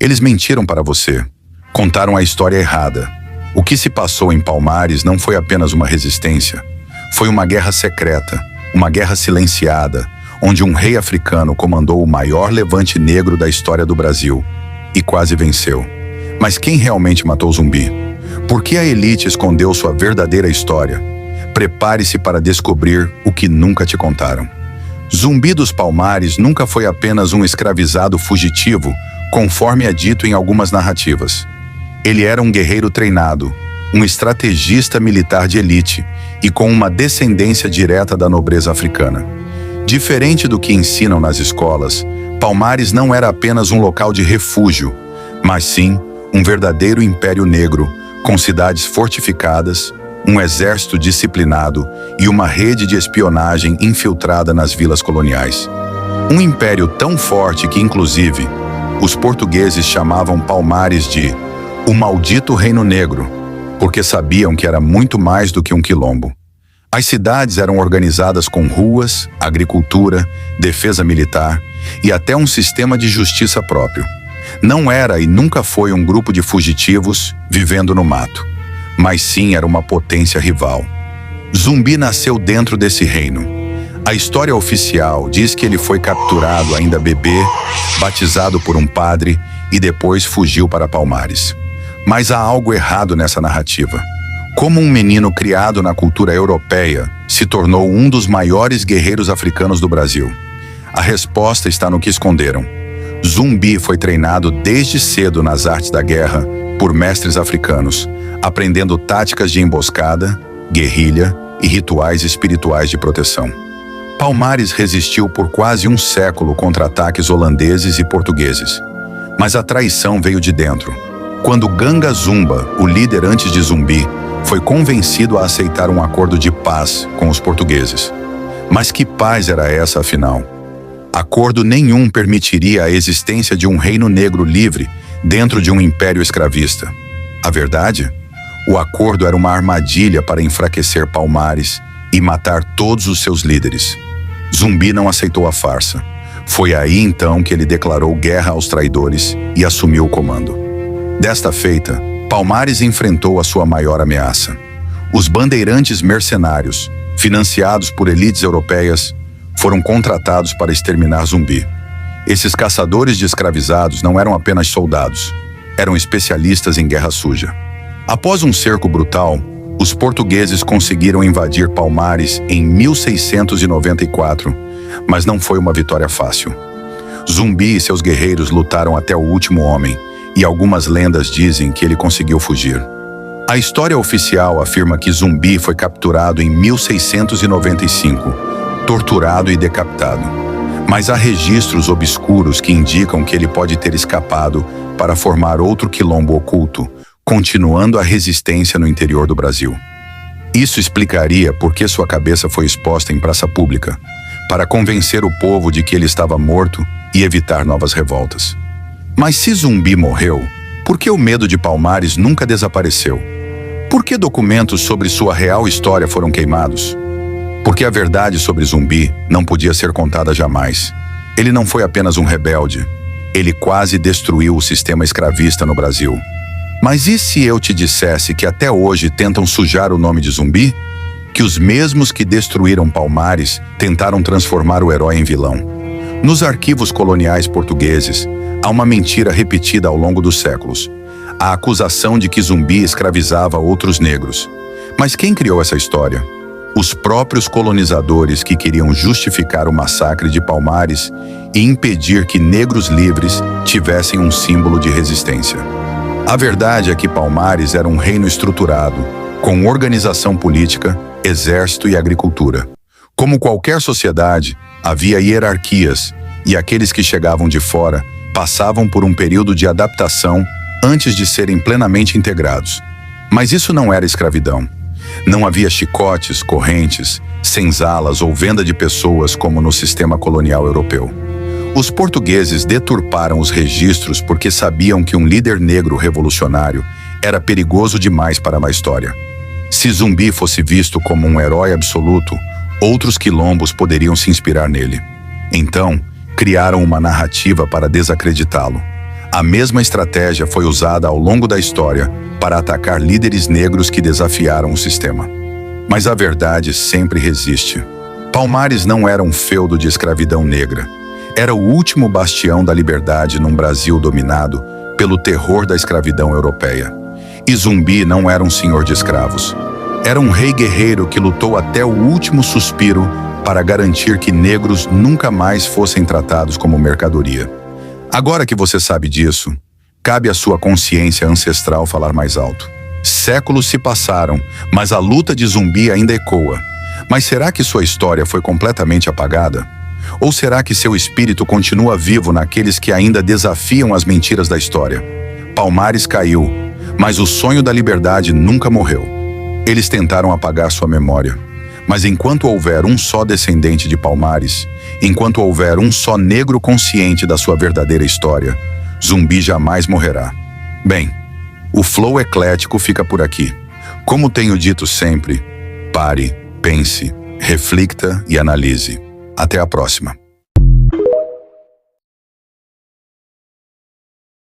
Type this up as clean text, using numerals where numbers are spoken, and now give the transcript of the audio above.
Eles mentiram para você. Contaram a história errada. O que se passou em Palmares não foi apenas uma resistência. Foi uma guerra secreta, uma guerra silenciada, onde um rei africano comandou o maior levante negro da história do Brasil e quase venceu. Mas quem realmente matou Zumbi? Por que a elite escondeu sua verdadeira história? Prepare-se para descobrir o que nunca te contaram. Zumbi dos Palmares nunca foi apenas um escravizado fugitivo, conforme é dito em algumas narrativas. Ele era um guerreiro treinado, um estrategista militar de elite e com uma descendência direta da nobreza africana. Diferente do que ensinam nas escolas, Palmares não era apenas um local de refúgio, mas sim um verdadeiro império negro, com cidades fortificadas, um exército disciplinado e uma rede de espionagem infiltrada nas vilas coloniais. Um império tão forte que, inclusive, os portugueses chamavam Palmares de o Maldito Reino Negro, porque sabiam que era muito mais do que um quilombo. As cidades eram organizadas com ruas, agricultura, defesa militar e até um sistema de justiça próprio. Não era e nunca foi um grupo de fugitivos vivendo no mato, mas sim era uma potência rival. Zumbi nasceu dentro desse reino. A história oficial diz que ele foi capturado ainda bebê, batizado por um padre e depois fugiu para Palmares. Mas há algo errado nessa narrativa. Como um menino criado na cultura europeia se tornou um dos maiores guerreiros africanos do Brasil? A resposta está no que esconderam. Zumbi foi treinado desde cedo nas artes da guerra por mestres africanos, aprendendo táticas de emboscada, guerrilha e rituais espirituais de proteção. Palmares resistiu por quase um século contra ataques holandeses e portugueses. Mas a traição veio de dentro. Quando Ganga Zumba, o líder antes de Zumbi, foi convencido a aceitar um acordo de paz com os portugueses. Mas que paz era essa, afinal? Acordo nenhum permitiria a existência de um reino negro livre dentro de um império escravista. A verdade? O acordo era uma armadilha para enfraquecer Palmares e matar todos os seus líderes. Zumbi não aceitou a farsa. Foi aí então que ele declarou guerra aos traidores e assumiu o comando. Desta feita, Palmares enfrentou a sua maior ameaça. Os bandeirantes mercenários, financiados por elites europeias, foram contratados para exterminar Zumbi. Esses caçadores de escravizados não eram apenas soldados, eram especialistas em guerra suja. Após um cerco brutal, os portugueses conseguiram invadir Palmares em 1694, mas não foi uma vitória fácil. Zumbi e seus guerreiros lutaram até o último homem, e algumas lendas dizem que ele conseguiu fugir. A história oficial afirma que Zumbi foi capturado em 1695, torturado e decapitado. Mas há registros obscuros que indicam que ele pode ter escapado para formar outro quilombo oculto, continuando a resistência no interior do Brasil. Isso explicaria por que sua cabeça foi exposta em praça pública, para convencer o povo de que ele estava morto e evitar novas revoltas. Mas se Zumbi morreu, por que o medo de Palmares nunca desapareceu? Por que documentos sobre sua real história foram queimados? Porque a verdade sobre Zumbi não podia ser contada jamais. Ele não foi apenas um rebelde. Ele quase destruiu o sistema escravista no Brasil. Mas e se eu te dissesse que até hoje tentam sujar o nome de Zumbi? Que os mesmos que destruíram Palmares tentaram transformar o herói em vilão? Nos arquivos coloniais portugueses, há uma mentira repetida ao longo dos séculos. A acusação de que Zumbi escravizava outros negros. Mas quem criou essa história? Os próprios colonizadores que queriam justificar o massacre de Palmares e impedir que negros livres tivessem um símbolo de resistência. A verdade é que Palmares era um reino estruturado, com organização política, exército e agricultura. Como qualquer sociedade, havia hierarquias, e aqueles que chegavam de fora passavam por um período de adaptação antes de serem plenamente integrados. Mas isso não era escravidão. Não havia chicotes, correntes, senzalas ou venda de pessoas como no sistema colonial europeu. Os portugueses deturparam os registros porque sabiam que um líder negro revolucionário era perigoso demais para uma história. Se Zumbi fosse visto como um herói absoluto, outros quilombos poderiam se inspirar nele. Então, criaram uma narrativa para desacreditá-lo. A mesma estratégia foi usada ao longo da história para atacar líderes negros que desafiaram o sistema. Mas a verdade sempre resiste. Palmares não era um feudo de escravidão negra. Era o último bastião da liberdade num Brasil dominado pelo terror da escravidão europeia. E Zumbi não era um senhor de escravos. Era um rei guerreiro que lutou até o último suspiro para garantir que negros nunca mais fossem tratados como mercadoria. Agora que você sabe disso, cabe à sua consciência ancestral falar mais alto. Séculos se passaram, mas a luta de Zumbi ainda ecoa. Mas será que sua história foi completamente apagada? Ou será que seu espírito continua vivo naqueles que ainda desafiam as mentiras da história? Palmares caiu, mas o sonho da liberdade nunca morreu. Eles tentaram apagar sua memória. Mas enquanto houver um só descendente de Palmares, enquanto houver um só negro consciente da sua verdadeira história, Zumbi jamais morrerá. Bem, o Flow Eclético fica por aqui. Como tenho dito sempre, pare, pense, reflita e analise. Até a próxima.